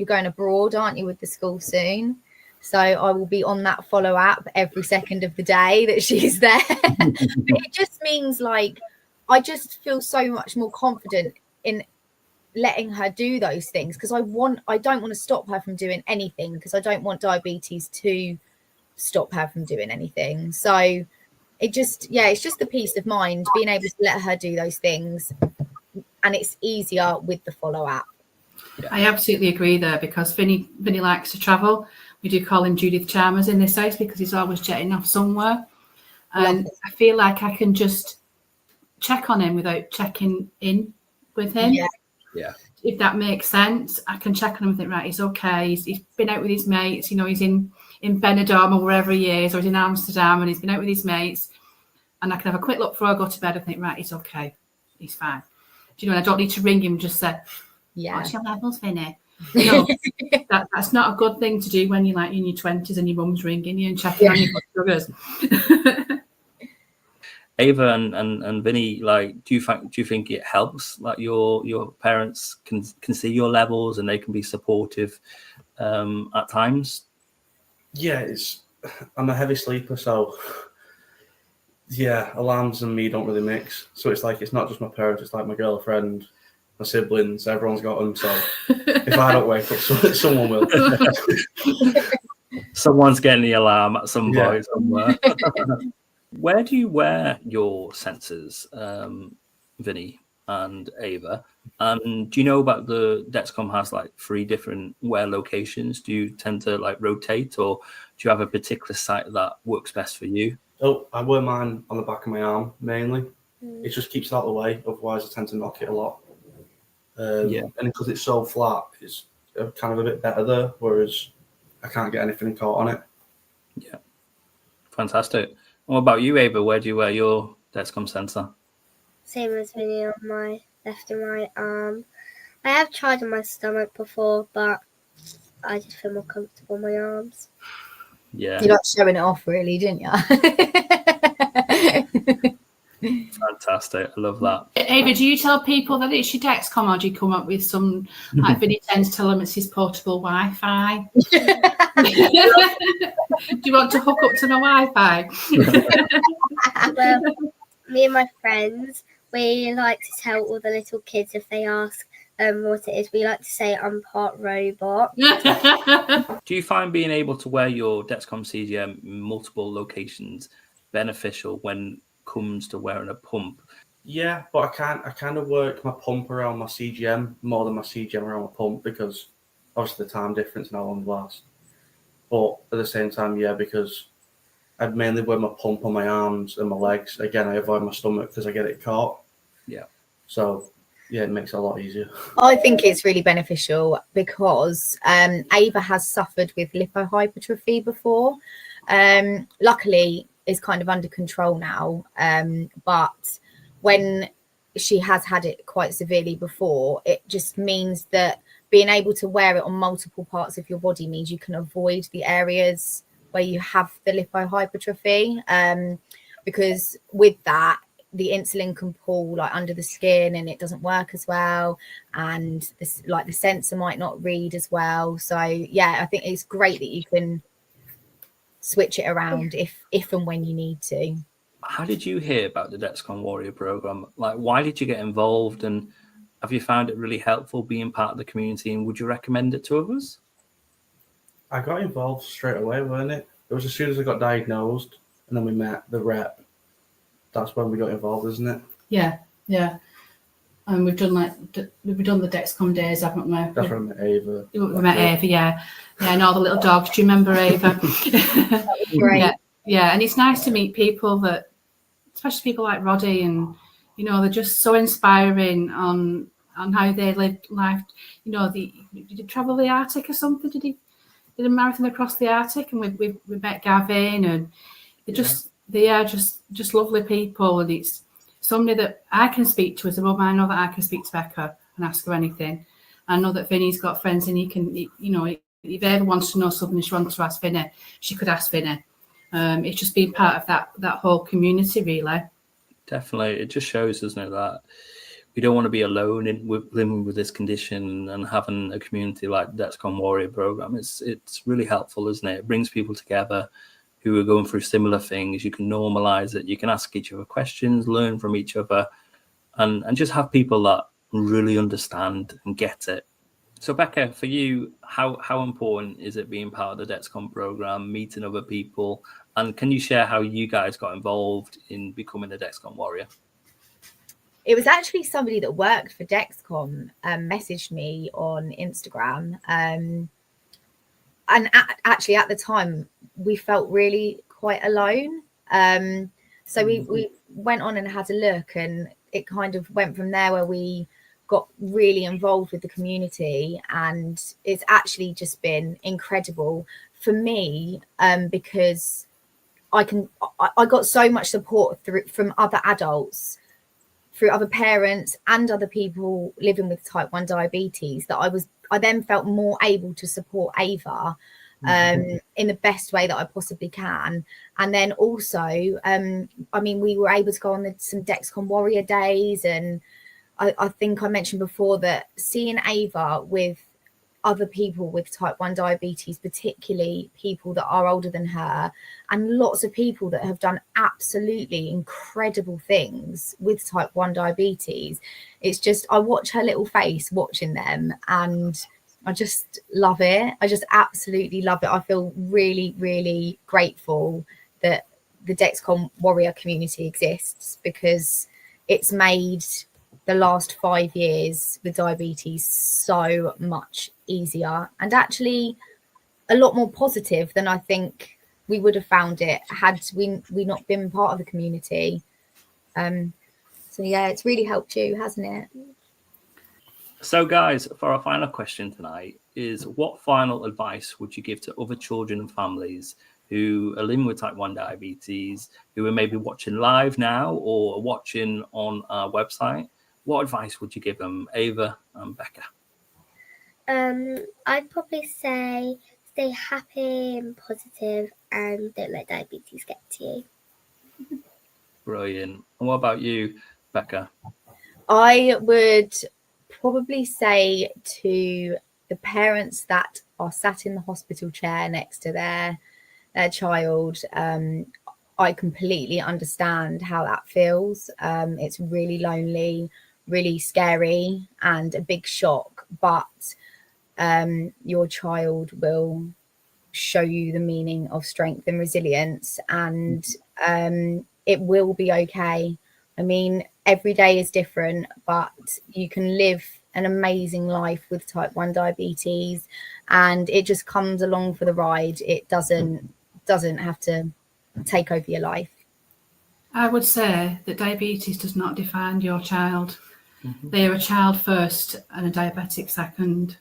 going abroad, aren't you, with the school soon? So I will be on that follow app every second of the day that she's there. It just means like, I just feel so much more confident in letting her do those things because I don't want to stop her from doing anything because I don't want diabetes to stop her from doing anything. So it's just the peace of mind being able to let her do those things, and it's easier with the follow app. I absolutely agree there because Vinny likes to travel. We do call him Judith Chalmers in this house because he's always jetting off somewhere, and I feel like I can just check on him without checking in with him. Yeah. If that makes sense, I can check on him and think, right, he's okay. He's been out with his mates. He's in Benidorm or wherever he is, or he's in Amsterdam and he's been out with his mates. And I can have a quick look before I go to bed and think, right, he's okay. He's fine. Do you know, I don't need to ring him and just say, what's your levels, Vinny? No, that's not a good thing to do when you're like in your 20s and your mum's ringing you and checking on your blood sugars. Ava and Vinny, like, do you think it helps? Like your parents can see your levels and they can be supportive at times? Yeah, I'm a heavy sleeper, so yeah, alarms and me don't really mix. So it's like, it's not just my parents, it's like my girlfriend, my siblings, everyone's got them. So if I don't wake up, someone will. Someone's getting the alarm at some point somewhere. Where do you wear your sensors, Vinny? and Ava. And do you know about the Dexcom has like 3 different wear locations? Do you tend to like rotate, or do you have a particular site that works best for you? Oh, I wear mine on the back of my arm mainly. It just keeps it out of the way. Otherwise, I tend to knock it a lot. And because it's so flat, it's kind of a bit better there. Whereas I can't get anything caught on it. Yeah, fantastic. What about you, Ava? Where do you wear your Dexcom sensor? Same as me on my left and right arm. I have tried on my stomach before, but I just feel more comfortable on my arms. Yeah, You like showing it off, really, didn't you? fantastic. I love that. Ava, do you tell people that it's your Dexcom, or do you come up with some like video to tell them it's his portable Wi-Fi? Do you want to hook up to my Wi-Fi? Well, me and my friends, we like to tell all the little kids if they ask what it is. We like to say I'm part robot. Do you find being able to wear your Dexcom CGM in multiple locations beneficial when it comes to wearing a pump? Yeah, but I kind of work my pump around my CGM more than my CGM around my pump, because obviously the time difference and how long it lasts. But at the same time, yeah, because I'd mainly wear my pump on my arms and my legs. Again, I avoid my stomach because I get it caught. Yeah. So, yeah, it makes it a lot easier. I think it's really beneficial because Ava has suffered with lipohypertrophy before. Luckily, it's kind of under control now. But when she has had it quite severely before, it just means that being able to wear it on multiple parts of your body means you can avoid the areas where you have the lipohypertrophy, because with that, the insulin can pull like under the skin and it doesn't work as well, and this, like the sensor might not read as well. So yeah, I think it's great that you can switch it around if and when you need to. How did you hear about the Dexcom Warrior program? Like, why did you get involved, and have you found it really helpful being part of the community, and would you recommend it to others? I got involved straight away, wasn't it? It was as soon as I got diagnosed, and then we met the rep. That's when we got involved, isn't it? Yeah. And we've done the Dexcom days, haven't we? That's when I met Ava. We met Ava, yeah, and all the little dogs. Do you remember Ava? Great. Yeah, and it's nice to meet people that, especially people like Roddy, and they're just so inspiring on how they lived life. Did he travel the Arctic or something? Did a marathon across the Arctic? And we met Gavin, and they are just lovely people, and it's somebody that I can speak to as a mum. I know that I can speak to Becca and ask her anything. I know that Vinny's got friends, and he can, if Ava wants to know something, she wants to ask Vinny, she could ask Vinny. It's just being part of that whole community, really. Definitely. It just shows, doesn't it, that we don't want to be alone living with this condition, and having a community like the Dexcom Warrior program, it's really helpful, isn't it? It brings people together who are going through similar things. You can normalize it. You can ask each other questions, learn from each other, and just have people that really understand and get it. So Becca, for you, how important is it being part of the Dexcom program, meeting other people, and can you share how you guys got involved in becoming a Dexcom Warrior? It was actually somebody that worked for Dexcom messaged me on Instagram, and actually at the time we felt really quite alone. So we went on and had a look, and it kind of went from there where we got really involved with the community, and it's actually just been incredible for me, because I got so much support from other adults, through other parents and other people living with type 1 diabetes, that I then felt more able to support Ava in the best way that I possibly can. And then also, we were able to go on some Dexcom Warrior days, and I think I mentioned before that seeing Ava with other people with type 1 diabetes, particularly people that are older than her, and lots of people that have done absolutely incredible things with type 1 diabetes. It's just, I watch her little face watching them, and I just love it. I just absolutely love it. I feel really, really grateful that the Dexcom Warrior community exists, because it's made the last 5 years with diabetes so much easier and actually a lot more positive than I think we would have found it had we not been part of the community. So yeah, it's really helped you, hasn't it? So guys, for our final question tonight is, what final advice would you give to other children and families who are living with type 1 diabetes, who are maybe watching live now or watching on our website? What advice would you give them, Ava and Becca? I'd probably say stay happy and positive and don't let diabetes get to you. Brilliant. And what about you, Becca? I would probably say to the parents that are sat in the hospital chair next to their child, I completely understand how that feels. It's really lonely, really scary and a big shock, but your child will show you the meaning of strength and resilience, and it will be okay. I mean, every day is different, but you can live an amazing life with type 1 diabetes, and it just comes along for the ride. It doesn't have to take over your life. I would say that diabetes does not define your child. They are a child first and a diabetic second.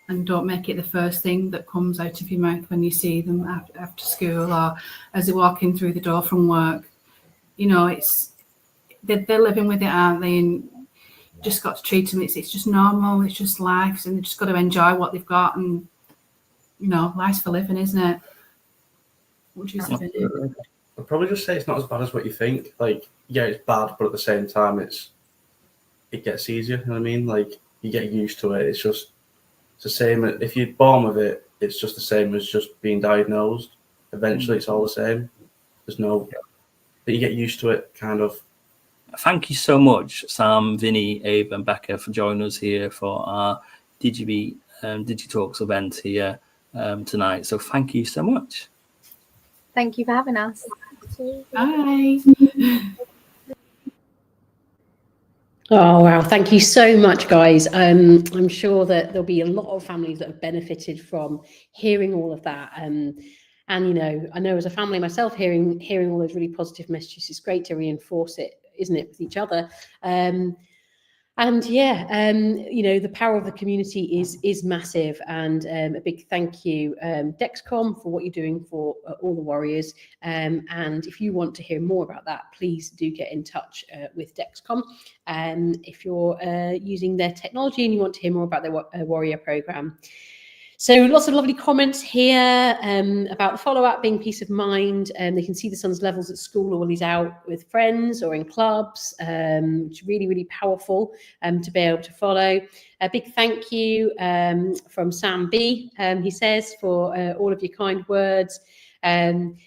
And don't make it the first thing that comes out of your mouth when you see them after school or as they're walking through the door from work. You know, they're living with it, aren't they? And you just got to treat them. It's just normal. It's just life, and you just got to enjoy what they've got. And you know, life's for living, isn't it? What do you say? I'd probably just say it's not as bad as what you think. Like, yeah, it's bad, but at the same time, it gets easier. You know what I mean? Like, you get used to it. It's the same. If you're born with it, it's just the same as just being diagnosed. Eventually, it's all the same. There's no, but you get used to it, kind of. Thank you so much, Sam, Vinny, Abe, and Becca, for joining us here for our DigiBete DigiTalks event here tonight. So thank you so much. Thank you for having us. Bye. Oh, wow. Thank you so much, guys. I'm sure that there'll be a lot of families that have benefited from hearing all of that. And, you know, I know as a family myself, hearing all those really positive messages, it's great to reinforce it, isn't it, with each other. And yeah, you know, the power of the community is massive, and a big thank you, Dexcom, for what you're doing for all the Warriors. And if you want to hear more about that, please do get in touch with Dexcom. If you're using their technology and you want to hear more about their Warrior program. So lots of lovely comments here about the follow-up being peace of mind. They can see the son's levels at school or when he's out with friends or in clubs, which is really, really powerful to be able to follow. A big thank you from Sam B, he says, for all of your kind words. And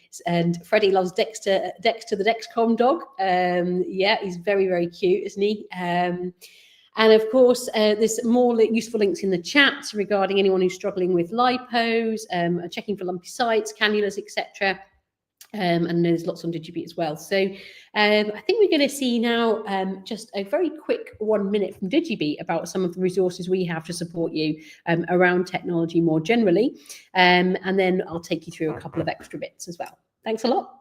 Freddie loves Dexter the Dexcom dog. Yeah, he's very, very cute, isn't he? And of course, there's more useful links in the chat regarding anyone who's struggling with lipos, checking for lumpy sites, cannulas, etc. And there's lots on DigiBete as well. So I think we're going to see now just a very quick 1 minute from DigiBete about some of the resources we have to support you around technology more generally. And then I'll take you through a couple of extra bits as well. Thanks a lot.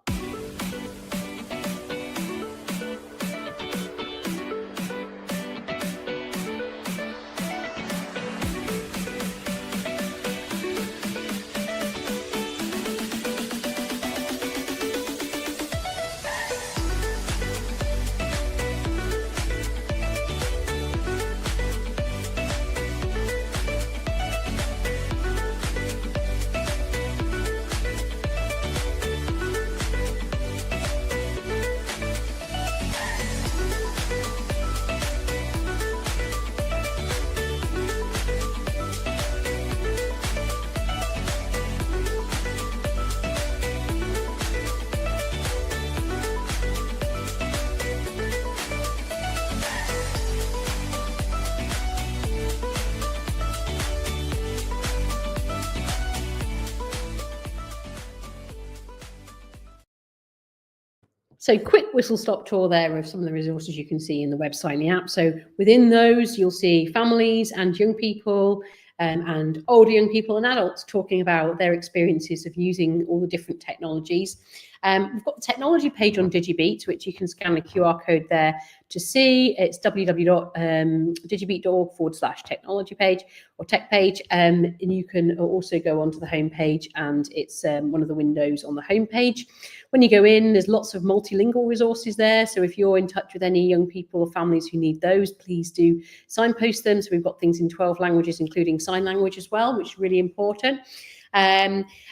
So quick whistle-stop tour there of some of the resources you can see in the website and the app. So within those, you'll see families and young people and older young people and adults talking about their experiences of using all the different technologies. We've got the technology page on DigiBete, which you can scan the QR code there to see. It's www.digibete.org/technology page or tech page. And you can also go onto the home page, and it's one of the windows on the home page. When you go in, there's lots of multilingual resources there. So if you're in touch with any young people or families who need those, please do signpost them. So we've got things in 12 languages, including sign language as well, which is really important.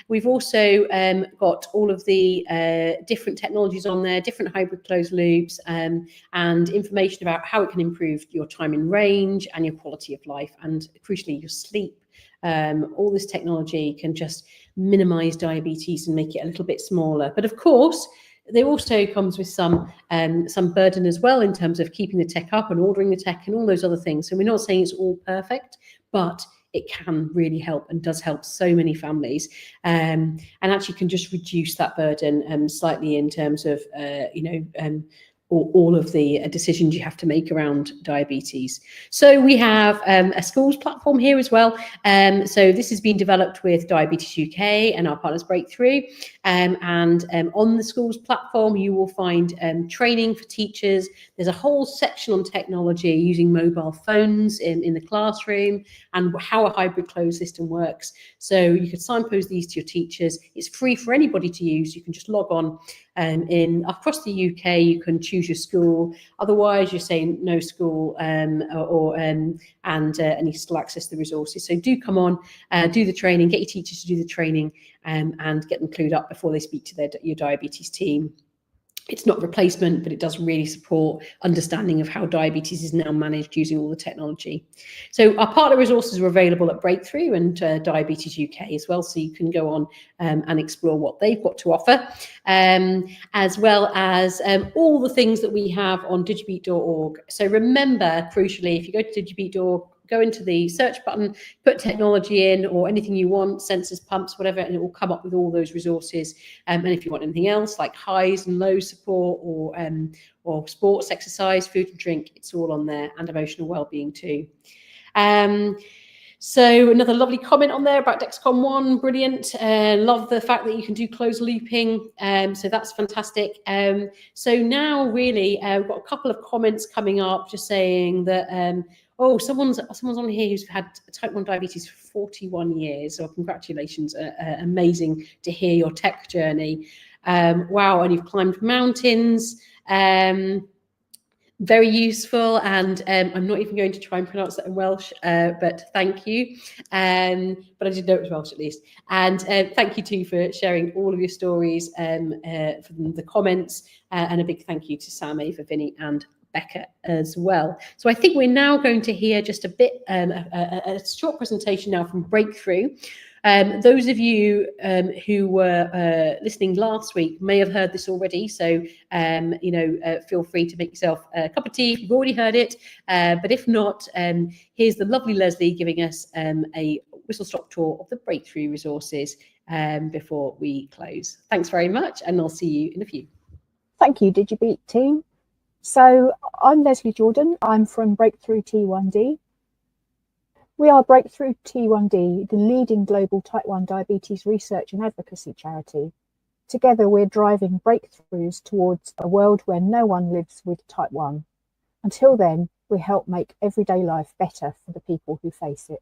We've also got all of the different technologies on there, different hybrid closed loops, and information about how it can improve your time in range and your quality of life, and crucially, your sleep. All this technology can just minimize diabetes and make it a little bit smaller. But of course, there also comes with some burden as well in terms of keeping the tech up and ordering the tech and all those other things. So we're not saying it's all perfect, but it can really help and does help so many families, and actually can just reduce that burden slightly in terms of all of the decisions you have to make around diabetes. So we have a schools platform here as well. So this has been developed with Diabetes UK and our partners Breakthrough. And on the schools platform, you will find training for teachers. There's a whole section on technology using mobile phones in the classroom and how a hybrid closed system works. So you could signpost these to your teachers. It's free for anybody to use. You can just log on across the UK. You can choose your school. Otherwise, you're saying no school, and you still access the resources. So do come on, do the training, get your teachers to do the training, and get them clued up before they speak to your diabetes team. It's not replacement, but it does really support understanding of how diabetes is now managed using all the technology. So our partner resources are available at Breakthrough and Diabetes UK as well, so you can go on and explore what they've got to offer, as well as all the things that we have on digibete.org. So remember, crucially, if you go to digibete.org, go into the search button, put technology in or anything you want, sensors, pumps, whatever, and it will come up with all those resources. And if you want anything else like highs and lows support or sports, exercise, food and drink, it's all on there, and emotional well-being too. So another lovely comment on there about Dexcom One, brilliant. Love the fact that you can do closed looping. So that's fantastic. So now really, we've got a couple of comments coming up just saying that, someone's on here who's had type 1 diabetes for 41 years. So congratulations, amazing to hear your tech journey. Wow, and you've climbed mountains. Very useful, and I'm not even going to try and pronounce that in Welsh, but thank you. But I did know it was Welsh at least. And thank you too for sharing all of your stories, from the comments, and a big thank you to Sam, Ava, Vinny, and Becca as well. So I think we're now going to hear just a bit, a short presentation now from Breakthrough. Those of you who were listening last week may have heard this already, so feel free to make yourself a cup of tea if you've already heard it, but if not, here's the lovely Leslie giving us a whistle-stop tour of the Breakthrough resources before we close. Thanks very much, and I'll see you in a few. Thank you, DigiBete team. So I'm Leslie Jordan. I'm from Breakthrough T1D. We are Breakthrough T1D, the leading global type 1 diabetes research and advocacy charity. Together, we're driving breakthroughs towards a world where no one lives with type 1. Until then, we help make everyday life better for the people who face it.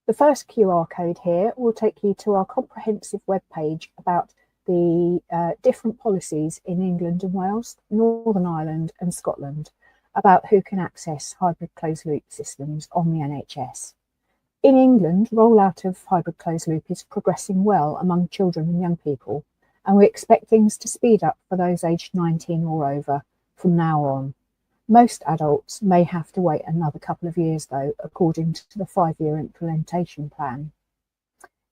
The first QR code here will take you to our comprehensive webpage about the different policies in England and Wales, Northern Ireland and Scotland about who can access hybrid closed loop systems on the NHS. In England, rollout of hybrid closed loop is progressing well among children and young people, and we expect things to speed up for those aged 19 or over from now on. Most adults may have to wait another couple of years though, according to the 5-year implementation plan.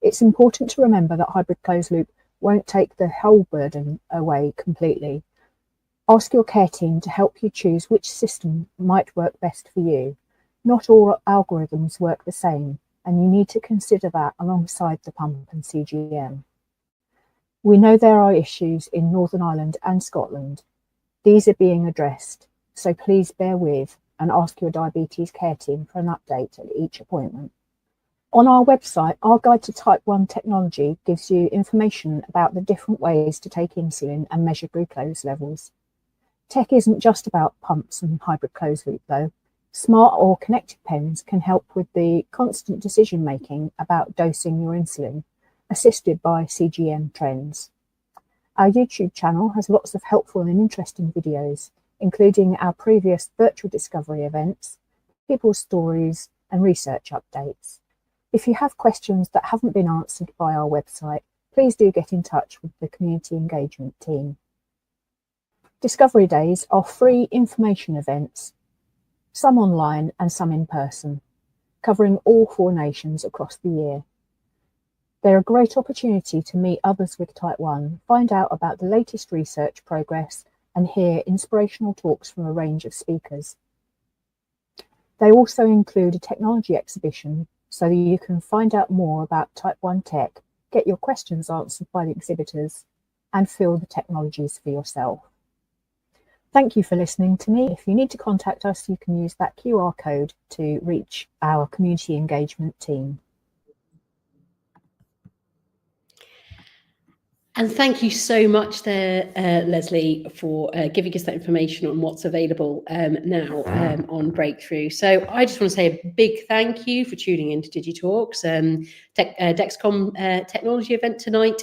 It's important to remember that hybrid closed loop won't take the whole burden away completely. Ask your care team to help you choose which system might work best for you. Not all algorithms work the same, and you need to consider that alongside the pump and CGM. We know there are issues in Northern Ireland and Scotland. These are being addressed, so please bear with and ask your diabetes care team for an update at each appointment. On our website, our guide to type 1 technology gives you information about the different ways to take insulin and measure glucose levels. Tech isn't just about pumps and hybrid closed loop though. Smart or connected pens can help with the constant decision making about dosing your insulin, assisted by CGM trends. Our YouTube channel has lots of helpful and interesting videos, including our previous virtual discovery events, people's stories, and research updates. If you have questions that haven't been answered by our website, please do get in touch with the community engagement team. Discovery Days are free information events, some online and some in person, covering all 4 nations across the year. They're a great opportunity to meet others with type 1, find out about the latest research progress, and hear inspirational talks from a range of speakers. They also include a technology exhibition so that you can find out more about type 1 tech, get your questions answered by the exhibitors, and feel the technologies for yourself. Thank you for listening to me. If you need to contact us, you can use that QR code to reach our community engagement team. And thank you so much there, Leslie, for giving us that information on what's available now on Breakthrough. So I just want to say a big thank you for tuning into DigiTalks, Dexcom Technology event tonight.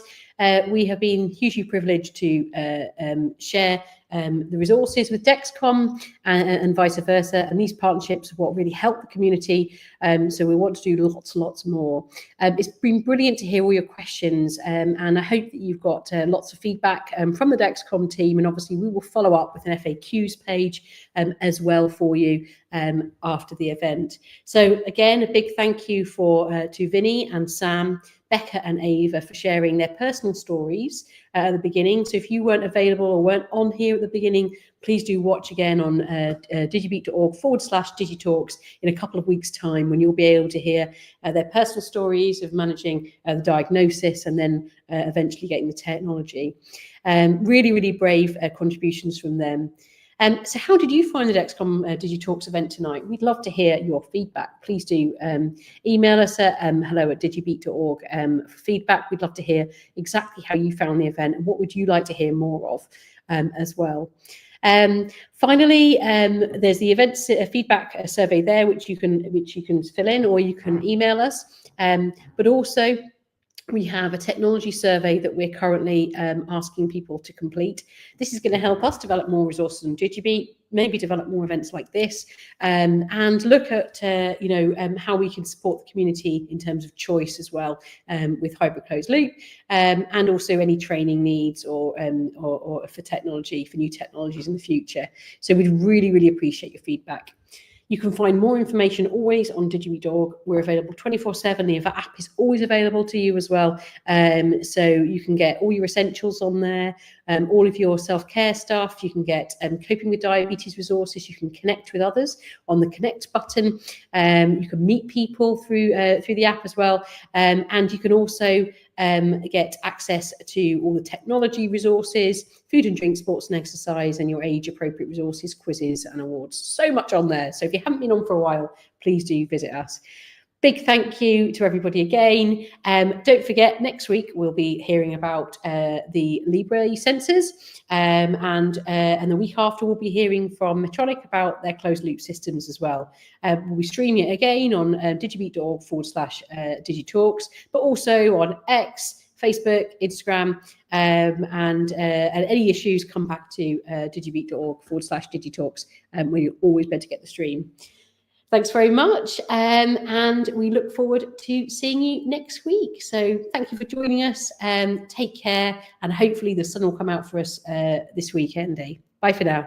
We have been hugely privileged to share the resources with Dexcom and vice versa, and these partnerships are what really help the community, so we want to do lots more. It's been brilliant to hear all your questions, and I hope that you've got lots of feedback from the Dexcom team, and obviously we will follow up with an FAQs page as well for you after the event. So again, a big thank you to Vinny and Sam, Becca and Ava for sharing their personal stories at the beginning. So if you weren't available or weren't on here at the beginning, please do watch again on digibete.org/DigiTalks in a couple of weeks' time, when you'll be able to hear their personal stories of managing the diagnosis and then eventually getting the technology. Really brave contributions from them. So how did you find the Dexcom DigiTalks event tonight? We'd love to hear your feedback. Please do email us at hello@digibete.org for feedback. We'd love to hear exactly how you found the event and what would you like to hear more of as well. Finally, there's the event feedback survey there, which you can fill in, or you can email us. But also, we have a technology survey that we're currently asking people to complete. This is going to help us develop more resources on DigiBete, maybe develop more events like this, and look at how we can support the community in terms of choice as well, with hybrid closed loop, and also any training needs or for technology, for new technologies in the future. So we'd really appreciate your feedback. You can find more information always on DigiBete.org. We're available 24/7. The app is always available to you as well. So you can get all your essentials on there, all of your self-care stuff. You can get coping with diabetes resources. You can connect with others on the connect button. You can meet people through the app as well. And you can also get access to all the technology resources, food and drink, sports and exercise, and your age appropriate resources, quizzes and awards. So much on there. So if you haven't been on for a while, please do visit us. Big thank you to everybody again. Don't forget, next week we'll be hearing about the Libre sensors, and the week after we'll be hearing from Medtronic about their closed loop systems as well. We'll be streaming it again on digibete.org/DigiTalks, but also on X, Facebook, Instagram, and any issues, come back to digibete.org/DigiTalks, where you'll always be able to get the stream. Thanks very much, and we look forward to seeing you next week. So thank you for joining us, take care, and hopefully the sun will come out for us this weekend. Bye for now.